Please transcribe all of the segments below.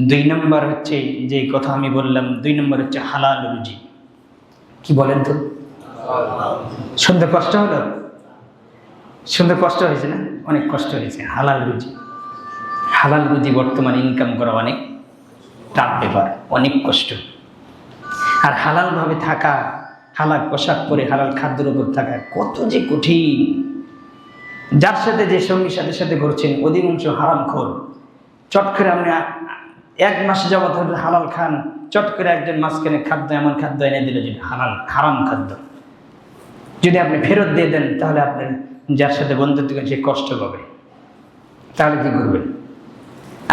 দুই নম্বর হচ্ছে যে কথা আমি বললাম, দুই নম্বর হচ্ছে হালাল রুজি। কি বলেন তো? শুনতে কষ্ট হলো? শুনতে কষ্ট হয়েছে না? অনেক কষ্ট হয়েছে। হালাল রুজি, হালাল রুজি বর্তমানে ইনকাম করা অনেক টাফ ব্যাপার, অনেক কষ্ট। আর হালাল ভাবে থাকা, হালাল পোশাক পরে হালাল খাদ্যের উপর থাকা কত যে কঠিন। যার সাথে যে সঙ্গীর সাথে সাথে ঘুরছেন অধিকাংশ হারামখোর। চট করে আপনি 1 মাস যাবত হালাল খান, চট করে একজন মাঝখানে খাদ্য এমন খাদ্য এনে দিল যেটা হালাল হারাম খাদ্য, যদি আপনি ফেরত দিয়ে দেন তাহলে আপনার যার সাথে বন্ধুত্ব করেন সে কষ্ট পাবে। তাহলে কি করবেন?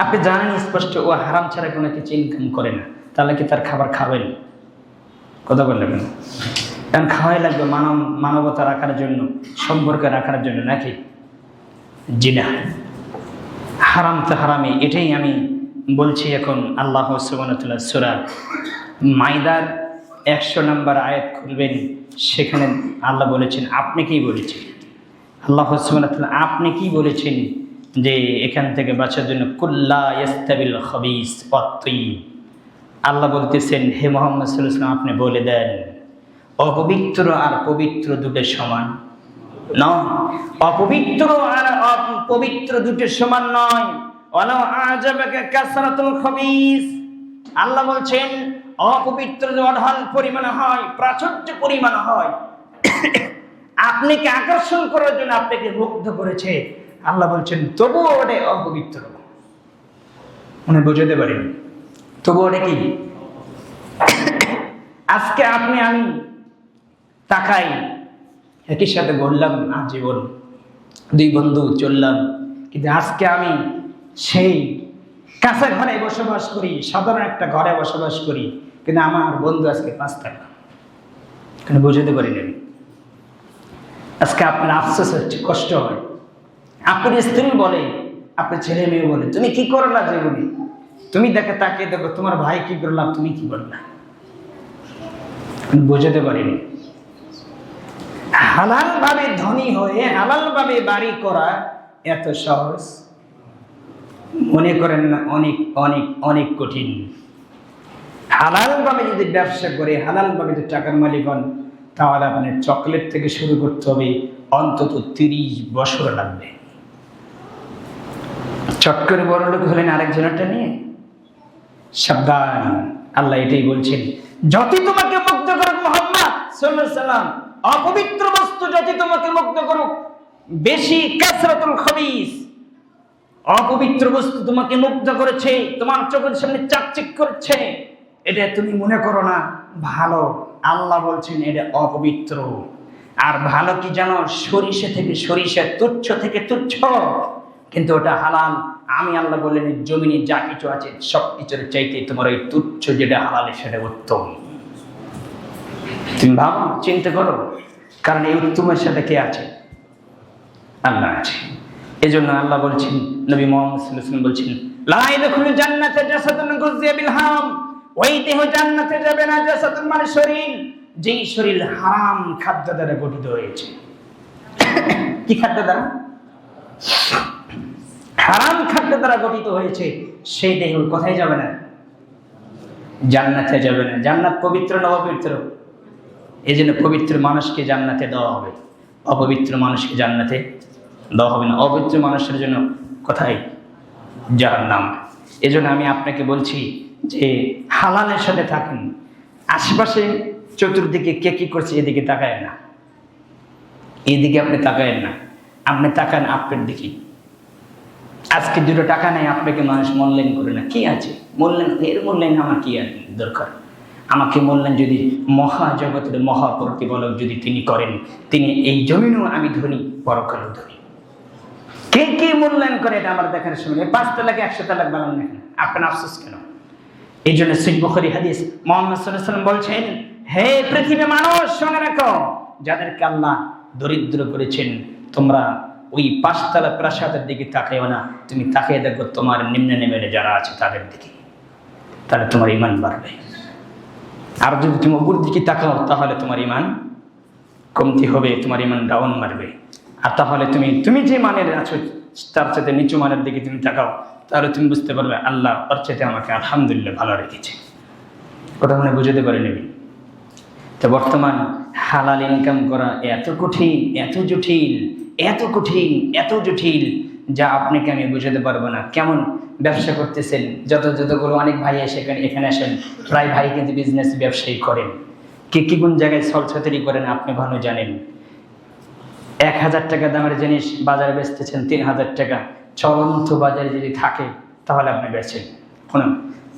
আপনি জানেন স্পষ্ট ও হারাম ছাড়া কোনো কিছু ইনকাম করে না, তাহলে কি তার খাবার খাবেন? কথা বললেন না? কারণ খাওয়াই লাগবে মানবতা রাখার জন্য, সম্পর্ক রাখার জন্য, নাকি? জি না, হারাম তো হারামে। এটাই আমি বলছি। এখন আল্লাহ সুবহানাহু ওয়া তাআলা সূরা মাইদার 100 নম্বর আয়াত খুলবেন, সেখানে আল্লাহ বলেছেন, আপনি কি বলেছেন? আল্লাহ সুবহানাহু ওয়া তাআলা আপনি কি বলেছেন যে এখান থেকে বাঁচার জন্য কুল্লা ইয়াস্তাবিল খাবিস ওয়াত তাইয়্যিব। আল্লাহ বলতেছেন, হে মুহাম্মদ সাল্লাল্লাহু আলাইহি ওয়াসাল্লাম, আপনি বলে দেন অপবিত্র আর পবিত্র দুটো সমান নয়। অপবিত্র আর অপবিত্র দুটো সমান নয়। ওয়ালাউ আজাবাকা কাসরাতুল খাবিস, আল্লাহ বলছেন অপবিত্র যে অঢাল পরিমাণ হয়, প্রাচুর্য পরিমাণ হয়, আপনাকে আকর্ষণ করার জন্য আপনাকে মুগ্ধ করেছে, আল্লাহ বলছেন তবুও ওটা অপবিত্র। মনে বুঝতে পারেন? তবুও ওটা কি? আজকে আপনি আমি তাকাই, একই সাথে বললাম আজীবন, 2 বন্ধু চললাম, কিন্তু আজকে আমি সেই কাঁচা ঘরে বসবাস করি, সাধারণ একটা ঘরে বসবাস করি, কিন্তু আমার বন্ধু আজকে 5 টাকা। কেন বুঝতে পারি না? আজকে আপনার আফসোস হচ্ছে, কষ্ট হয়। আপনার স্ত্রী বলে, আপনার ছেলে মেয়ে বলে, তুমি কি করলা জীবনে? তুমি দেখে তাকিয়ে দেখো তোমার ভাই কি করলাম, তুমি কি করলা? বুঝতে পারিনি। হালাল ভাবে ধনী হয়ে হালাল ভাবে বাড়ি করা এত সহজ মনে করেন না? অনেক অনেক অনেক কঠিন। হালাল ভাবে যদি ব্যবসা করে, হালাল ভাবে যদি টাকার মালিক হন, তাহলে আপনার চকলেট থেকে শুরু করতে হবে, অন্তত 30 বছর লাগবে। চট করে বড় লোক হলেন আরেকজনেরটা নিয়ে, সাবধান। আল্লাহ এটাই বলছেন, যতই তোমাকে মুগ্ধ করুক মুহাম্মদ সাল্লাল্লাহু আলাইহি ওয়াসাল্লাম, অপবিত্র বস্তু যতই তোমাকে মুগ্ধ করুক, বেশি কাসরাতুল খাবিস, অপবিত্র বস্তু তোমাকে মুগ্ধ করেছে, তোমার চোখের সামনে চাকচিক করছে, এটা তুমি মনে করো না ভালো। আল্লাহ বলছেন এটা অপবিত্র। আর ভালো কি জানো? সরিষা থেকে সরিষা, তুচ্ছ থেকে তুচ্ছ, কিন্তু ওটা হালাল। আমি আল্লাহ বললেন, জমিনে যা কিছু আছে সব কিছুর চাইতে তোমার ওই তুচ্ছ যেটা হালাল সেটা উত্তম। তুমি ভাবো, চিন্তা করো, কারণ এই উত্তমের সাথে কে আছে? আল্লাহ আছে। এজন্য আল্লাহ বলছেন, নবী মুহাম্মদ সাল্লাল্লাহু আলাইহি ওয়াসাল্লাম বলছেন, লা ইয়াদখুলু জান্নাতা জাসাদুন গুযিয়া বিল হারাম, ওই দেহ জান্নাতে যাবে না, জাসাদুন মানে শরীর, যেই শরীর হারাম খাদ্য দ্বারা গঠিত হয়েছে। কি খাদ্য দ্বারা? হারাম খাদ্য দ্বারা গঠিত হয়েছে, সেই দেহ কোথায় যাবে না? জান্নাতে যাবে না। জান্নাত পবিত্র না অপবিত্র? এই জন্য পবিত্র মানুষকে জান্নাতে দেওয়া হবে, অপবিত্র মানুষকে জান্নাতে দেওয়া হবে না। অপবিত্র মানুষের জন্য কোথায়? জাহান্নাম। এজন্য আমি আপনাকে বলছি যে হালালের সাথে থাকুন। আশেপাশে চতুর্দিকে কে কি করছে এদিকে তাকায় না, এদিকে আপনি তাকায়েন না, আপনি তাকান আপনার দিকে। আজকে 2 টাকা নেই, আপনাকে মানুষ মূল্যায়ন করে না। কি আছে মূল্যায়ন? এর মূল্যায়ন আমার কি দরকার? আমাকে মূল্যায়ন যদি মহাজগতের মহাপ্রতিপালক যদি তিনি করেন, তিনি এই জমিনেও আমি ধনী, পরকালেও ধনী। কে কে মূল্যায়ন করে এটা আমার দেখার সময়। 5 তালাক 100 তালাক বানান না, আপনার আফসোস কেন? এই জন্য সহিহ বুখারী হাদিস, মুহাম্মদ সাল্লাল্লাহু আলাইহি ওয়াসাল্লাম বলছেন, হে পৃথিবীর মানুষ, শুনে রাখো, যাদেরকে আল্লাহ দরিদ্র করেছেন, তোমরা ওই 5 তলা প্রাসাদের দিকে তাকাইও না, তুমি তাকিয়ে দেখো তোমার নিম্ন নেমের যারা আছে তাদের দিকে, তাহলে তোমার ঈমান বাড়বে। আর যদি তুমি উপর দিকে তাকাও তাহলে তোমার ঈমান কমতি হবে, তোমার ঈমান ডাউন মারবে। আর তাহলে তুমি যে মানের আছো তার চাইতে নিচু মানের দিকে তুমি তাকাও, তাহলে তুমি বুঝতে পারবে আল্লাহ তার চাইতে আমাকে আলহামদুলিল্লাহ ভালো রেখেছে। কথা মনে বুঝতে পারে নেবে। তো বর্তমান হালাল ইনকাম করা এত কঠিন, এত জটিল, এত কঠিন, এত জটিল, যা আপনাকে আমি বুঝাতে পারবো না। কেমন ব্যবসা করতেছেন, যতগুলো অনেক ভাই এখানে আসেন, প্রায় ভাই কিন্তু বিজনেস ব্যবসায়ী করেন। কি কোন জায়গায় ছলছাতুরি করেন আপনি ভালো জানেন। 1000 টাকা দামের জিনিস বাজারে বেচতেছেন 3000 টাকা, চলন্ত বাজারে যদি থাকে তাহলে আপনি বেচেন,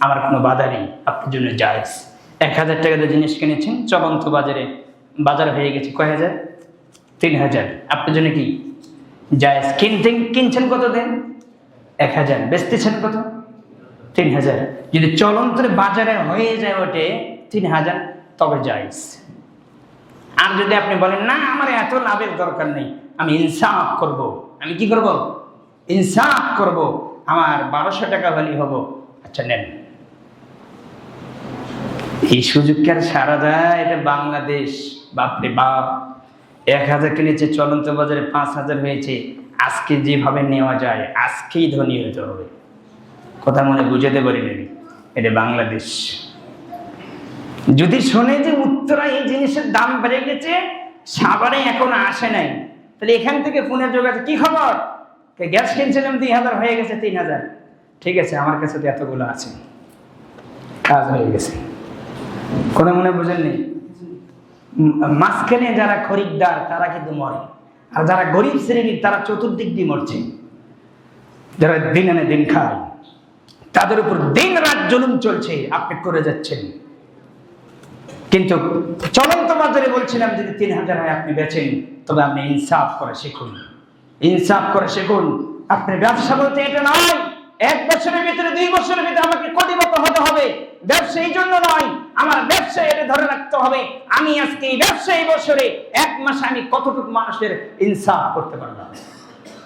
আমার কোনো বাধা নেই, আপনার জন্য জায়েজ। 1000 টাকা দিয়ে জিনিস কিনেছেন, চলন্ত বাজার হয়ে গেছে কয় হাজার, 3000, আপনার জন্য কি জায়েজ। কিনছেন কত দেন, 1000, বেচতেছেন কত, 3000। যদি চলন্ত বাজারে হয়ে যায় ওঠে 3000, তবে জায়েজ। আর যদি আপনি বলেন না আমার এত লাভের দরকার নেই, আমি ইনসাফ করব, আমি কি করব, ইনসাফ করব, আমার 1200 টাকা হলেই হবো, আচ্ছা নেন। এই সুযোগ কি আর সারা যায়? এটা বাংলাদেশ, বাপরে বাপ। 1000 কিনেছে, চলন্ত বাজারে 5000 হয়েছে। আজকে যেভাবে নেওয়া যায় আজকেই ধনী হতে হবে। কথা মনে বুঝাতে পারি নাকি? এটা বাংলাদেশ। যদি শোনে যে উত্তরা এই জিনিসের দাম বেড়ে গেছে, সাভারে এখনো আসে নাই, তাহলে এখান থেকে ফোনে যোগাযোগ, কি খবর, গ্যাস কিনছিলাম 2000 হয়ে গেছে 3000, ঠিক আছে আমার কাছে তো এতগুলো আছে, কাজ হয়ে গেছে। কোনো মনে বুঝেননি? মাঝখানে যারা খরিদ্দার তারা কিন্তু মরে, আর যারা গরিব শ্রেণীর তারা চতুর্দিক দিয়ে মরছে। যারা দিন আনে দিন খায় তাদের উপর দিন রাত জুলুম চলছে, আপনি করে যাচ্ছেন। কিন্তু চলন্ত বাজারে বলছিলাম যদি 3000 হয় আপনি বেচেন, তবে আপনি ইনসাফ করে শিখুন, ইনসাফ করে শিখুন। আপনি ব্যবসা বলতে এটা নয় 1 বছরের ভিতরে 2 বছরের ভিতরে আমাকে কোটিপতি হতে হবে, ব্যবসা এই জন্য নয়, আমার ব্যবসা এটা ধরে রাখতে হবে আমি আজকে এই ব্যবসা এই বছরে 1 মাসে আমি কতটুকু মানুষের ইনসাফ করতে পারলাম,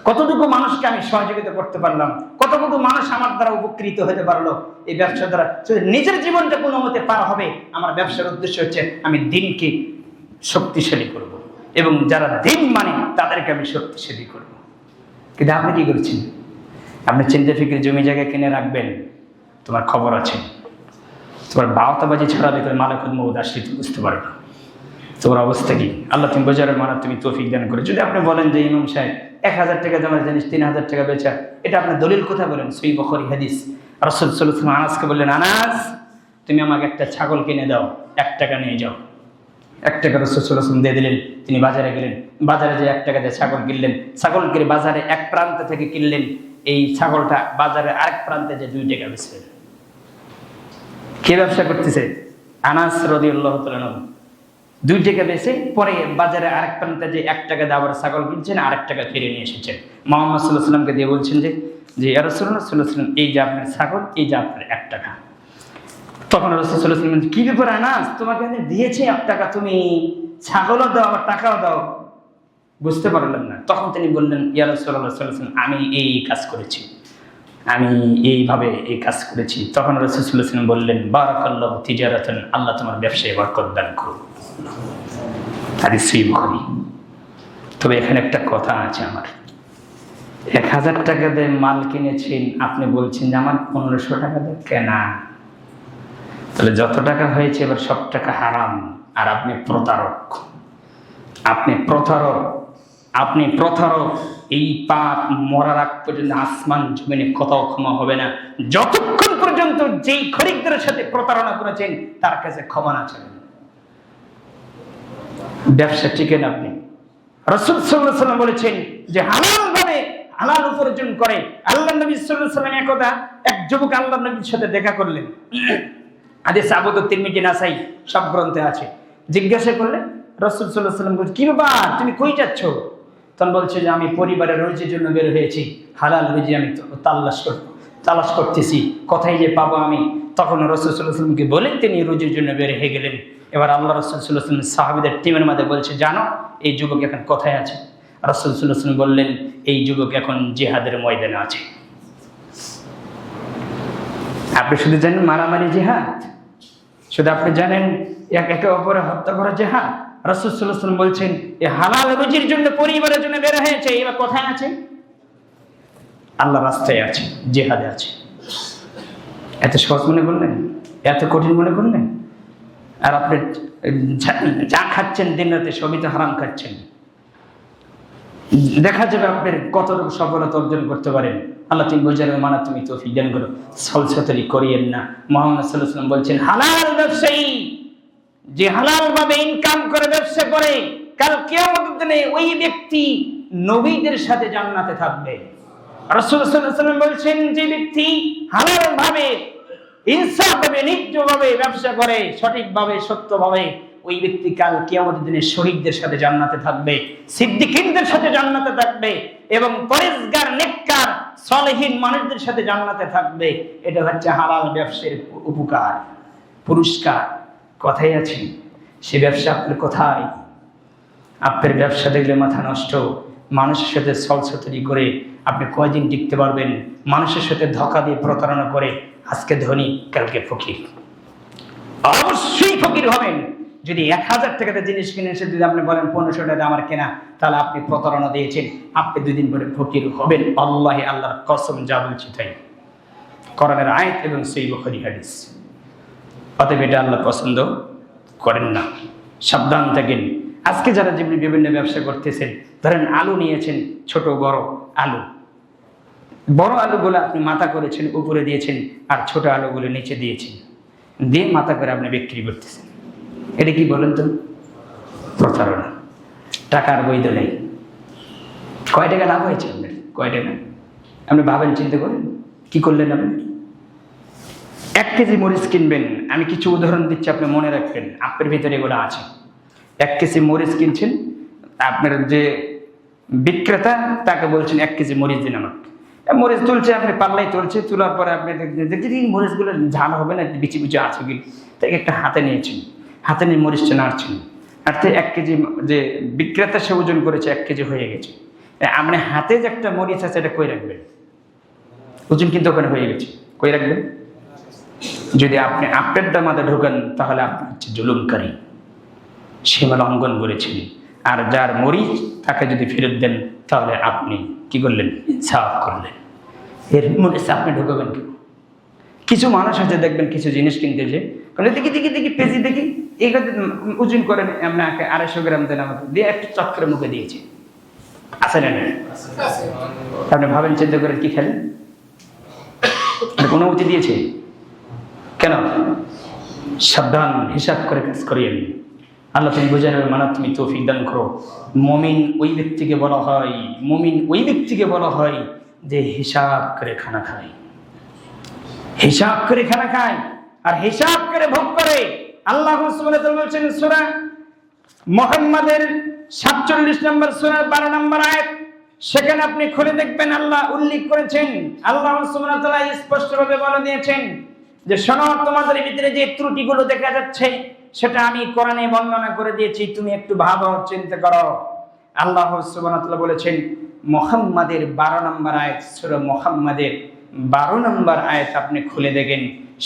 কতটুকু মানুষকে আমি সহযোগিতা করতে পারলাম, কতটুকু মানুষ আমার দ্বারা উপকৃত হতে পারলো এই ব্যবসা দ্বারা। নিজের জীবনটা কোনো মতে পার হবে। আমার ব্যবসার উদ্দেশ্য হচ্ছে আমি দিনকে শক্তিশালী করব, এবং যারা দিন মানে তাদেরকে আমি শক্তিশালী করব। কিন্তু আপনি কি করছেন? আপনি চিন্তা ফিকির জমি জায়গা কিনে রাখবেন, তোমার খবর আছে, তোমার বাওতাবাজি ছড়াবে, তুমি মালাকুল মউত আসলে তুমি বুঝতে পারবে তোমার অবস্থা কি। আল্লাহ তুমি বোঝার মানা তুমি তৌফিক দান করে। যদি আপনি বলেন যে ইমাম সাহেব 1000 টাকা জমার জিনিস 3000 টাকা বেচা, এটা আপনার দলিল কোথা বলেন? সহিহ বুখারী হাদিস। রাসূল সাল্লাল্লাহু আলাইহি ওয়াসাল্লাম আনাসকে বললেন, আনাস তুমি আমাকে একটা ছাগল কিনে দাও, 1 টাকা নিয়ে যাও। 1 টাকা রাসূল সাল্লাল্লাহু আলাইহি ওয়াসাল্লাম দিয়ে দিলেন। তিনি বাজারে গেলেন, বাজারে যে 1 টাকা দিয়ে ছাগল কিনলেন, ছাগল কিনে বাজারে এক প্রান্ত থেকে কিনলেন, এই ছাগলটা বাজারে আরেক প্রান্তে যে 2 টাকা বেচলেন। কে ব্যবসা করতেছে? আনাস রাদিয়াল্লাহু তাআলা আনহু। 2 টাকা বেচে পরে বাজারে আরেক প্রান্তে যে 1 টাকা দিয়ে আবার ছাগল কিনছেন, আরেক টাকা ফিরে নিয়ে এসেছেন। মুহাম্মদ সাল্লাল্লাহু আলাইহি ওয়াসাল্লামকে দিয়ে বলছেন যে ইয়া রাসূলুল্লাহ সাল্লাল্লাহু আলাইহি ওয়াসাল্লাম, এই যে আপনার ছাগল, এই যে আপনার 1 টাকা। তখন রাসূল সাল্লাল্লাহু আলাইহি ওয়াসাল্লাম, কি ব্যাপার আনাস, তোমাকে আমি দিয়েছি 1 টাকা, তুমি ছাগলও দাও আবার টাকাও দাও, বুঝতে পারলেন না? তখন তিনি বললেন, ইয়া রাসূলুল্লাহ সাল্লাল্লাহু আলাইহি ওয়াসাল্লাম, আমি এই কাজ করেছি, আমি এইভাবে এই কাজ করেছি। তখন রাসূল সাল্লাল্লাহু আলাইহি ওয়াসাল্লাম বললেন, বারাকাল্লাহু তিজারাতান, আল্লাহ তোমার ব্যবসায় বরকত দান করুন। হাদিস সহিহ বুখারী। তবে এখানে একটা কথা আছে, আমার 1000 টাকা দিয়ে মাল কিনেছেন, আপনি বলছেন যে আমার 1500 টাকা দিয়ে কেনা, তাহলে যত টাকা হয়েছে এবার সব টাকা হারাম, আর আপনি প্রতারক, আপনি প্রতারক, আপনি প্রতারক। এই পাপ মরার আগ পর্যন্ত আসমান জমিনে কোথাও ক্ষমা হবে না, যতক্ষণ পর্যন্ত যেই খরিদ্দারের সাথে প্রতারণা করেছেন তার কাছে ক্ষমা না চান। ব্যবসা টিকেন আপনি। রাসূল সাল্লাল্লাহু আলাইহি ওয়াসাল্লাম বলেছেন যে হালাল ভাবে হালাল উপার্জন করে। আল্লাহর নবী সাল্লাল্লাহু আলাইহি ওয়াসাল্লাম একদা এক যুবক আল্লাহর নবীর সাথে দেখা করলেন। হাদিস আবু দাউদ, তিরমিজি, নাসাই সব গ্রন্থে আছে। জিজ্ঞাসা করলেন, রাসূল সাল্লাল্লাহু আলাইহি ওয়াসাল্লাম বলেন, কি ব্যাপার, তুমি কই যাচ্ছ? তখন বলছে যে আমি পরিবারের রুজির জন্য বের হয়েছি, হালাল রুজি আমি তালাশ করতেছি, কোথায় যে পাবো আমি। তখন রাসূল সাল্লাল্লাহু আলাইহি ওয়াসাল্লামকে বলে তিনি রুজির জন্য বের হয়ে গেলেন। এবার আল্লাহ রাসূল সাল্লাল্লাহু আলাইহি ওয়াসাল্লাম সাহাবীদের টিমের মধ্যে বলছে, জানো এই যুবক এখন কোথায় আছে? রাসূল সাল্লাল্লাহু আলাইহি ওয়াসাল্লাম বললেন, এই যুবক এখন জিহাদের ময়দানে আছে। আপনি শুধু জানেন মারামারি জিহাদ, শুধু আপনি জানেন একে অপরে হত্যা করা জিহাদ। রাসূল সাল্লাল্লাহু আলাইহি ওয়াসাল্লাম বলছেন এই হালাল রুজির জন্য পরিবারের জন্য বের হয়েছে, এবার কোথায় আছে? আল্লাহ রাস্তায় আছে, জিহাদে আছে। এত সহজ মনে করলেন? এত কঠিন মনে করলেন? আর আপনি যা খাচ্ছেন দিন রাতে সবই তো হারাম খাচ্ছেন। দেখা যাবে আপনার কতটুকু সফলতা অর্জন করতে পারেন। আল্লাহ তুমি বোঝার মানা তুমি তৌফিক দান করো। ছলছাতুরি করিয়েন না। মুহাম্মদ সাল্লাল্লাহু আলাইহি ওয়াসাল্লাম বলছেন, হালাল ব্যবসায়ী যে হালাল ভাবে ইনকাম করে ব্যবসা করে, কাল কিয়ামতের দিনে ওই ব্যক্তি নবীদের সাথে জান্নাতে থাকবে। রাসূল সাল্লাল্লাহু আলাইহি ওয়াসাল্লাম বলছেন, যে ব্যক্তি হালাল ভাবে ইনসাফ ভাবে ন্যায্যভাবে ব্যবসা করে, সঠিকভাবে সত্যভাবে, ওই ব্যক্তি কাল কিয়ামতের দিনে শহীদদের সাথে জান্নাতে থাকবে, সিদ্দিকীনদের সাথে জান্নাতে থাকবে এবং পরেজগার নেককার সালেহীন মানুষদের সাথে জান্নাতে থাকবে। এটা হচ্ছে হালাল ব্যবসার উপকার, পুরস্কার। কথাই আছে, সে ব্যবসা আপনার কোথায়? আপনার ব্যবসা দেখলে মাথা নষ্ট। মানুষের সাথে ছলছাতুরি করে আপনি কয়দিন টিকতে পারবেন? মানুষের সাথে ধোঁকা দিয়ে প্রতারণা করে আজকে ধনী কালকে ফকির। অবশ্যই ফকির হবেন যদি 1000 টাকাতে জিনিস কিনে এসে যদি আপনি বলেন 1500 টাকা আমার কেনা, তাহলে আপনি প্রতারণা দিয়েছেন। আপনি 2 দিন পরে ফকির হবেন। আল্লাহে, আল্লাহর কসম, যা বলছি তাই, কোরআনের আয়াত এবং সহিহ বুখারী হাদিস। অতএব এটা আল্লাহ পছন্দ করেন না। সাবধান থাকেন। আজকে যারা বিভিন্ন ব্যবসা করতেছেন, ধরেন আলু নিয়েছেন, ছোট বড় আলু, বড় আলুগুলো আপনি মাথা করেছেন, উপরে দিয়েছেন, আর ছোট আলুগুলো নিচে দিয়েছেন, দিয়ে মাথা করে আপনি বিক্রি করতেছেন। এটা কি বলেন তো? প্রতারণা। টাকার বৈধ নেই। কয় টাকা লাভ হয়েছে আপনার? কয় টাকা? আপনি ভাবেন, চিন্তা করেন কি করলেন আপনি? 1 কেজি মরিচ কিনবেন, আমি কিছু উদাহরণ দিচ্ছি, আপনি মনে রাখবেন, আপনার ভিতরে এগুলো আছে। 1 কেজি মরিচ কিনছেন, আপনার যে বিক্রেতা তাকে বলছেন 1 কেজি মরিচ দিন আমাকে। মরিচ তুলছে, আপনি পাল্লাই তুলছে, তোলার পরে আপনি দেখছেন মরিচগুলো ঝাল হবে না, বিচি বিচি আছে কি, তাই একটা হাতে নিয়েছেন, হাতে নিয়ে মরিচটা নাড়ছেন, নাড়তে 1 কেজি যে বিক্রেতা সে ওজন করেছে 1 কেজি হয়ে গেছে। আপনি হাতে যে একটা মরিচ আছে এটা কই রাখবেন? ওজন কিন্তু ওখানে হয়ে গেছে, কই রাখবেন? যদি আপনি আপনারটা মাথা ঢোকান তাহলে আপনি হচ্ছে জুলুমকারী, সীমা লঙ্ঘন করেছেন। আর যার মরিচ তাকে যদি ফেরত দেন তাহলে আপনি কি করলেন? ইনসাফ করলেন। এর মরিচ আপনি ঢোকাবেন কি? কিছু মানুষ আছে দেখবেন, কিছু জিনিস কিনতে যে দেখি দেখি দেখি পেঁচি দেখি, এই ওজন করেন, আপনাকে 250 গ্রাম দেন আমাকে, দিয়ে একটু চক্করে মুখে দিয়েছি, আছে না? আপনি ভাবেন, চিন্তা করেন কি খেলেন? অনুমতি দিয়েছে কেন? সাবধান, হিসাব করে কাজ করিয়েন। আল্লাহ তুমি বোঝানো মানা তুমি তৌফিক দান করো। মুমিন ওই ব্যক্তিকে বলা হয়, মুমিন ওই ব্যক্তিকে বলা হয় যে হিসাব করে খানা খায়, হিসাব করে খানা খায় আর হিসাব করে ভোগ করে। আল্লাহ সুবহানাহু ওয়া তাআলা বলছেন সূরা মুহাম্মাদের 47 নম্বর সূরা 12 নম্বর আয়াত, সেখানে আপনি খুলে দেখবেন আল্লাহ উল্লেখ করেছেন। আল্লাহ সুবহানাহু ওয়া তাআলা স্পষ্টভাবে বলে দিয়েছেন যে শোনো, তোমাদের ভিতরে যে ত্রুটিগুলো দেখা যাচ্ছে সেটা আমি কোরআনে বর্ণনা করে দিয়েছি, তুমি একটু ভাবো, চিন্তা করো। আল্লাহ সুবহানাহু ওয়া তাআলা বলেছেন মুহাম্মাদের 12 নম্বর আয়াত, সূরা মুহাম্মাদের 12 নম্বর আয়াত আপনি খুলে দেখেন,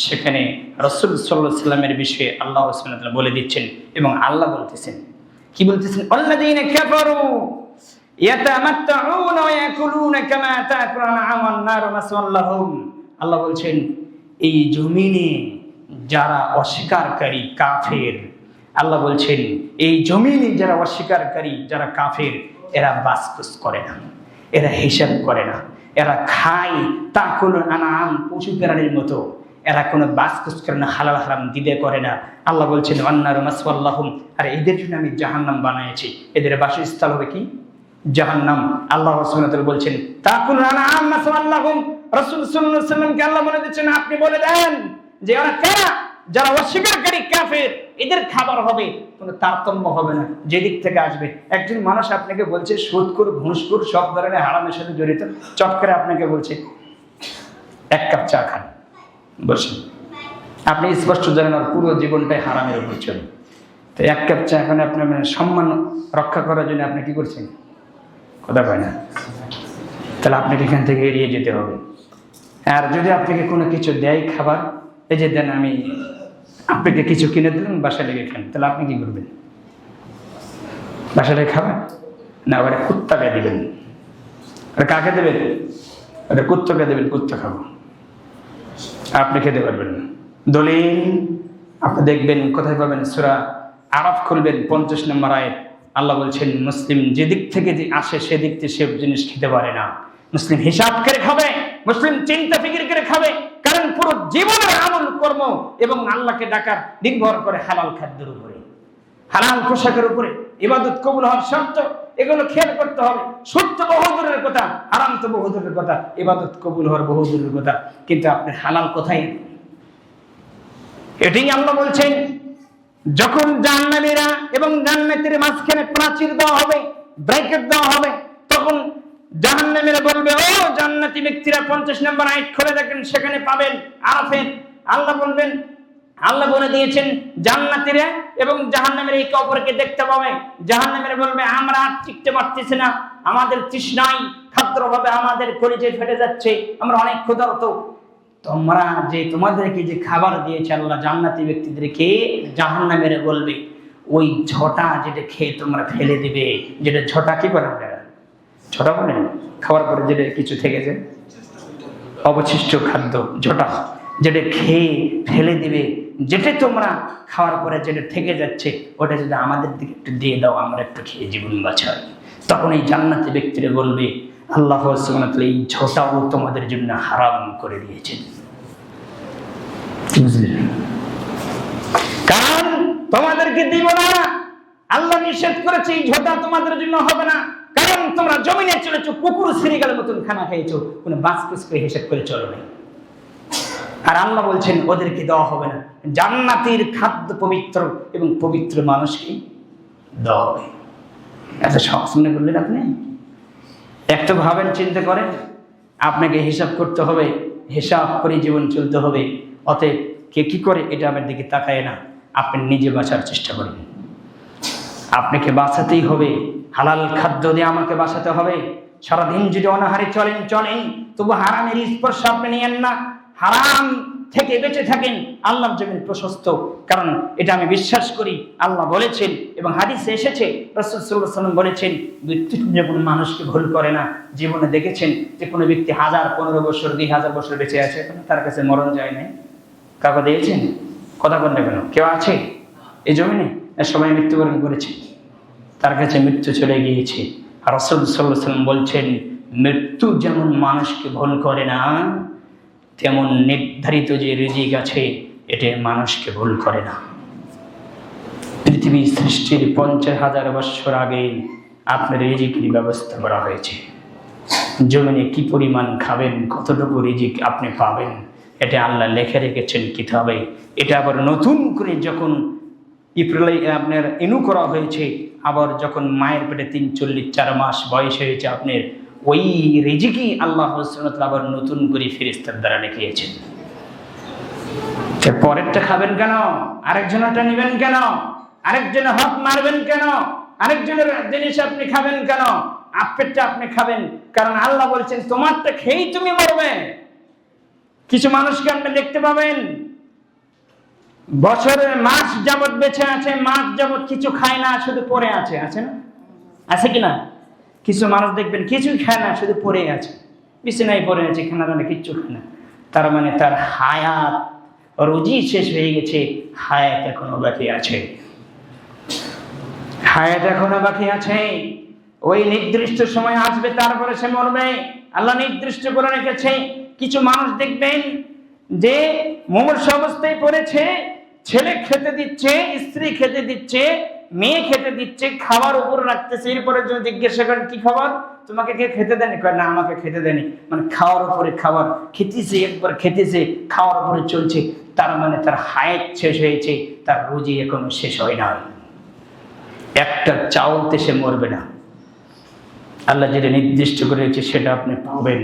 সেখানে রাসূল সাল্লাল্লাহু আলাইহি ওয়াসাল্লামের বিষয়ে আল্লাহ সুবহানাহু ওয়া তাআলা বলে দিচ্ছেন এবং আল্লাহ বলতেছেন, কি বলতেছেন? আল্লাযীনা কাফারু ইয়াতামাত্তাউনা ওয়া ইয়াকুলুনা কামা তাকুলুনা আমান নার মাসওয়াল্লাহুম। আল্লাহ বলছেন এই জমিনে যারা অস্বীকারকারী কাফের, আল্লাহ বলছেন এই জমিনে যারা অস্বীকারকারী, যারা কাফের, এরা বাসকুস করে না, এরা হিসাব করে না, এরা খায় তাকুলুন আনাম, পশু প্রাণীর মতো, এরা কোনো বাসকুস করে না, হালাল হারাম দিদে করে না। আল্লাহ বলছেন আন্নার মাসওয়াল্লাহুম, আর এদের জন্য আমি জাহান্নাম বানিয়েছি, এদের বাসস্থল হবে কি? জাহান্নাম। আল্লাহ সুবহানাহু ওয়া তাআলা বলছেন তাকুলুন আনাম মাসওয়াল্লাহুম। রাসূল সাল্লাল্লাহু আলাইহি ওয়াসাল্লামকে আল্লাহ বলে দিচ্ছেন আপনি বলে দেন যে এরা কারা? যারা অস্বীকারী কাফের, এদের খাবার হবে, কোনো তারতম্য হবে না, যেদিক থেকে আসবে। একজন মানুষ আপনাকে বলছে সুদখোর, ঘুষখোর, সব ধরনের হারামের সাথে জড়িত, চট করে আপনাকে বলছে 1 কাপ চা খান, বসেন। আপনি স্পষ্ট জানেন আর পুরো জীবনটাই হারামের উপর চলে, তো 1 কাপ চা এখন আপনার সম্মান রক্ষা করার জন্য আপনি কি করছেন? কথা পায় না, তাহলে আপনাকে এখান থেকে এড়িয়ে যেতে হবে। আর যদি আপনাকে কোনো কিছু দেয় খাবার, এই যে দেন আমি আপনাকে কিছু কিনে দিলাম, বাসায় লেগে খান, তাহলে আপনি কি করবেন? বাসায় লেগে খাবেন না, আবার কুত্তাকে দিবেন। আর কাকে দেবেন? ওটা কুত্তাকে দেবেন, কুত্তা খাবো, আপনি খেতে পারবেন না। দলিল আপনি দেখবেন কোথায় পাবেন? সূরা আরাফ খুলবেন 50 নম্বর আয়াত। আল্লাহ বলছেন মুসলিম যেদিক থেকে যে আসে সেদিক থেকে সে জিনিস খেতে পারে না। মুসলিম হিসাব করে খাবে, মুসলিম চিন্তা ফিকির করে খাবে, কারণ পুরো জীবনের আমল কর্ম এবং আল্লাহকে ডাকার নির্ভর করে হালাল খাদ্যের উপরে, হালাল পোশাকের উপরে। ইবাদত কবুল হওয়ার শর্ত এগুলো খেয়াল করতে হবে। সত্য বহুদূরের কথা, হারাম তো বহুদূরের কথা, ইবাদত কবুল হওয়ার বহুদূরের কথা, কিন্তু আপনি হালাল কোথায়? এটাই আল্লাহ বলছেন যখন জান্নাতীরা এবং জান্নাতের মাঝখানে প্রাচীর দেওয়া হবে, ব্র্যাকেট দেওয়া হবে, তখন জাহান্নামীরা বলবে, ও জান্নাতি ব্যক্তিরা 50 নম্বর আয়াত খুলে দেখেন, সেখানে পাবেন আরাফের। আল্লাহ বলবেন, আল্লাহ বলে দিয়েছেন জান্নাতীরা এবং জাহান্নামীরা একে অপরকে দেখতে পাবে। জাহান্নামীরা বলবে, আমরা আর টিকতে পারতেছি না, আমাদের তৃষ্ণায় খাদ্যের অভাবে আমাদের কলিজা ফেটে যাচ্ছে, আমরা অনেক ক্ষুধার্ত। তোমরা যে তোমাদেরকে যে খাবার দিয়েছে আল্লাহ জান্নাতি ব্যক্তিদেরকে, জাহান্নামীরা বলবে ওই ঝটা যেটা খেয়ে তোমরা ফেলে দিবে, যেটা ঝটা কি করে আপনারা ঝটা বলেন, খাওয়ার পরে যেটা কিছু থেকে যায় অবশিষ্ট খাদ্য, ঝটা, যেটা খেয়ে ফেলে দিবে, যেটা তোমরা খাওয়ার পরে যেটা থেকে যাচ্ছে ওটা যদি আমাদের দিকে একটু দিয়ে দাও, আমরা একটু খেয়ে জীবন বাঁচাই। তখন এই জান্নাতি ব্যক্তিরা বলবে, আল্লাহ সুবহানাহু ওয়া তাআলা এই ঝটাও তোমাদের জন্য হারাম করে দিয়েছেন। কারণ তোমাদেরকে দিব না, আল্লাহ নিষেধ করেছে, এই ঝটা তোমাদের জন্য হবে না, কারণ তোমরা জমিনে চলেছো, কুকুর শ্রীগালের মতন খানা খেয়েছো, কোনো বাসকুস করে হিসেব করে চলো না। আর আল্লাহ বলছেন ওদেরকে দেওয়া হবে না, জান্নাতের খাদ্য পবিত্র এবং পবিত্র মানুষকে দেওয়া হবে। এত সহজ মনে করলেন আপনি? একটু ভাবেন, চিন্তা করেন, আপনাকে হিসাব করতে হবে, হিসাব করে জীবন চলতে হবে। অতএব কে কি করে এটা আমার দিকে তাকায় না, আপনি নিজে বাঁচার চেষ্টা করেন। আপনাকে বাঁচাতেই হবে, হালাল খাদ্য দিয়ে আমাকে বাঁচাতে হবে। সারাদিন যদি অনাহারে চলেন, তবু হারামের স্পর্শ আপনি নিয়েন না, হারাম থেকে বেঁচে থাকেন। আল্লাহর জমিন প্রশস্ত, কারণ এটা আমি বিশ্বাস করি। আল্লাহ বলেছেন এবং হাদিসে এসেছে, রাসূল সাল্লাল্লাহু আলাইহি ওয়াসাল্লাম বলেছেন, ব্যক্তি যখন মানুষকে ভুল করে না, জীবনে দেখেছেন যে কোনো ব্যক্তি 1000, 15 বছর, 2000 বছর বেঁচে আছে, তার কাছে মরণ যায় নাই। কাউকে দিয়েছেন? কথা বলেন না কেন? কেউ আছে এই জমিনে? সবাই মৃত্যুবরণ করেছে, তার কাছে মৃত্যু চলে গিয়েছে। আর রাসূল সাল্লাল্লাহু আলাইহি ওয়াসাল্লাম বলছেন, মৃত্যু যেমন মানুষকে ভুল করে না, তেমন নির্ধারিত যে রিজিক আছে এটা মানুষকে ভুল করে না। পৃথিবী সৃষ্টির 50,000 বছর আগে আপনার রিজিকের ব্যবস্থা করা হয়েছে। জমিনে কি পরিমাণ খাবেন, কতটুকু রিজিক আপনি পাবেন, এটা আল্লাহ লিখে রেখেছেন কিতাবে। এটা আবার নতুন করে যখন আপনার ইনু করা হয়েছে, আবার যখন মায়ের পেটে 4 মাস বয়স হয়েছে আপনার, ওই রিজিকই আল্লাহ সুবহানাহু ওয়া তাআলা আবার নতুন করে ফেরেশতার দ্বারা লিখিয়েছেন। পরেরটা খাবেন কেন? আরেকজনেরটা নেবেন কেন? আরেকজনের হক মারবেন কেন? আরেকজনের জিনিস আপনি খাবেন কেন? আপনারটা আপনি খাবেন, কারণ আল্লাহ বলছেন তোমারটা খেয়েই তুমি মরবে। কিছু মানুষকে আপনি দেখতে পাবেন বছরের মাস যাবত বেঁচে আছে, মাস যাবত কিছু খায় না, শুধু পড়ে আছে, আছে না? আছে কিনা? কিছু মানুষ দেখবেন কিছুই খায় না, শুধু পড়ে আছে, বিছানায় পড়ে আছে, খানা দানা কিচ্ছু খায় না। তার মানে তার হায়াত, রুজি শেষ হয়ে গেছে, হায়াত এখনো বাকি আছে, হায়াত এখনো বাকি আছে। ওই নির্দিষ্ট সময় আসবে, তারপরে সে মরবে, আল্লাহ নির্দিষ্ট করে রেখেছে। কিছু মানুষ দেখবেন যে মুমূর্ষু অবস্থায় পড়েছে, ছেলে খেতে দিচ্ছে, স্ত্রী খেতে দিচ্ছে, মেয়ে খেতে দিচ্ছে, খাবার উপর রাখতেছে, এরপরে যদি জিজ্ঞাসা করেন কি খাবার, তোমাকে কে খেতে দেয়নি? কয় না, আমাকে খেতে দেয়নি। মানে খাওয়ার উপরে খাবার খেতেছে, একবার খেতেছে, খাওয়ার উপরে চলছে। তার মানে তার হায়াত শেষ হয়েছে, তার রুজি এখনো শেষ হয় না। একটা চাউলতে সে মরবে না। আল্লাহ যেটা নির্দিষ্ট করেছে সেটা আপনি পাবেন,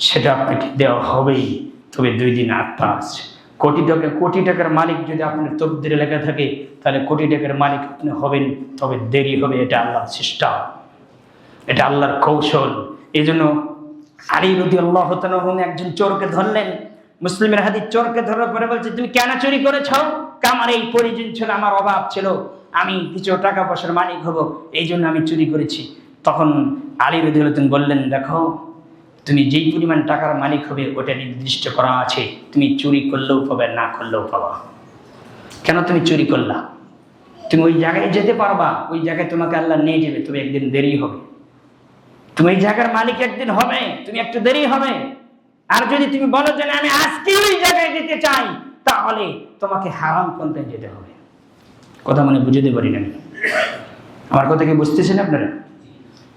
সেটা আপনাকে দেওয়া হবেই। তবে 2 দিন আগ পাস। কোটি টাকার মালিক যদি আপনার তকদিরে লেখা থাকে, তাহলে কোটি টাকার মালিক আপনি হবেন, তবে দেরি হবে। এটা আল্লাহর চেষ্টা, এটা আল্লাহর কৌশল। এই জন্য আলী রাদিয়াল্লাহু তাআলা একজন চোরকে ধরলেন। মুসলিমের হাদিস, চোরকে ধরার পরে বলছে, তুমি কেন চুরি করেছ? আমার এই প্রয়োজন ছিল, আমার অভাব ছিল, আমি কিছু টাকা পয়সার মালিক হব, এই জন্য আমি চুরি করেছি। তখন আলী রাদিয়াল্লাহু তাআলা বললেন, দেখো তুমি যেই পরিমাণ টাকার মালিক হবে ওটা নির্দিষ্ট করা আছে, তুমি চুরি করলেও পাবে, না করলেও পাবা। কেন তুমি চুরি করলা? তুমি ওই জায়গায় যেতে পারবা, ওই জায়গায় তোমাকে আল্লাহ নিয়ে যাবে, তুমি একদিন দেরি হবে। তুমি ওই জায়গার মালিক একদিন হবে, তুমি একটু দেরি হবে। আর যদি তুমি বলো যে না আমি আজকে ওই জায়গায় যেতে চাই, তাহলে তোমাকে হারাম পন্থায় যেতে হবে। কথা মনে বুঝতে পারি না, আমার কথা কি বুঝতেছেন আপনারা?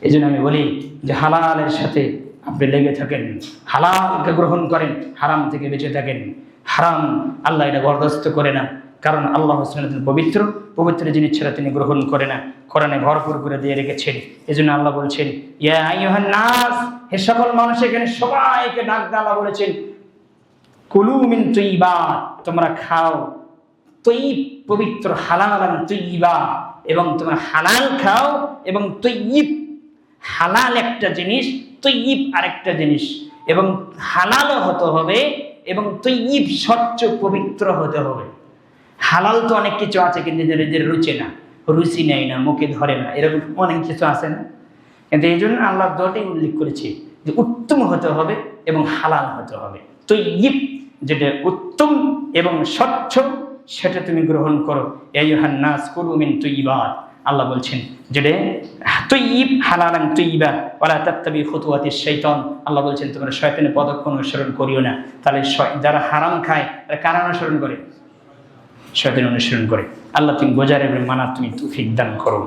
এই জন্য আমি বলি যে হালালের সাথে আপনি লেগে থাকেন, হালালকে গ্রহণ করেন, হারাম থেকে বেঁচে থাকেন। হারাম আল্লাহ এটা বরদাস্ত করে না, কারণ আল্লাহ পবিত্র, পবিত্র জিনিস ছাড়া তিনি গ্রহণ করে না। কোরআনে ভরপুর করে দিয়ে রেখেছেন। এই জন্য আল্লাহ বলছেন ইয়া আইয়ুহান নাস, হে সকল মানুষ, এখানে সবাইকে ডাক দিয়ে আল্লাহ বলেছেন কুলু মিন তাইয়্যিবাত, তোমরা খাও তৈয়ব, পবিত্র, হালালান তাইয়্যিবা, এবং তোমরা হালাল খাও এবং তৈয়ব। হালাল একটা জিনিস, তৈয়ব আরেকটা জিনিস। এবং হালালও হতে হবে এবং তৈয়ব স্বচ্ছ পবিত্র হতে হবে। হালাল তো অনেক কিছু আছে কিন্তু এদের রুচে না, রুচি নেয় না, মুখে ধরে না, এরকম অনেক কিছু আছে না? কিন্তু এই জন্য আল্লাহ দুটোই উল্লেখ করেছে যে উত্তম হতে হবে এবং হালাল হতে হবে। তৈয়ব যেটা উত্তম এবং স্বচ্ছ সেটা তুমি গ্রহণ করো। ইয়া আইয়ুহান নাস কুলু মিন তাইয়্যিবাত, আল্লাহ বলছেন যেটা তৈয়ব, হালালান তাইয়্যিবা, ওয়ালা তাত্তাবি খুতুওয়াতিশ শাইতান। আল্লাহ বলছেন তোমরা শয়তানের পদক্ষেপ অনুসরণ করিও না। তাহলে যারা হারাম খায় তারা কারা অনুসরণ করে? শয়তান অনুসরণ করে। আল্লাহ তুমি বোঝার এবং মানার তুমি তৌফিক দান করো।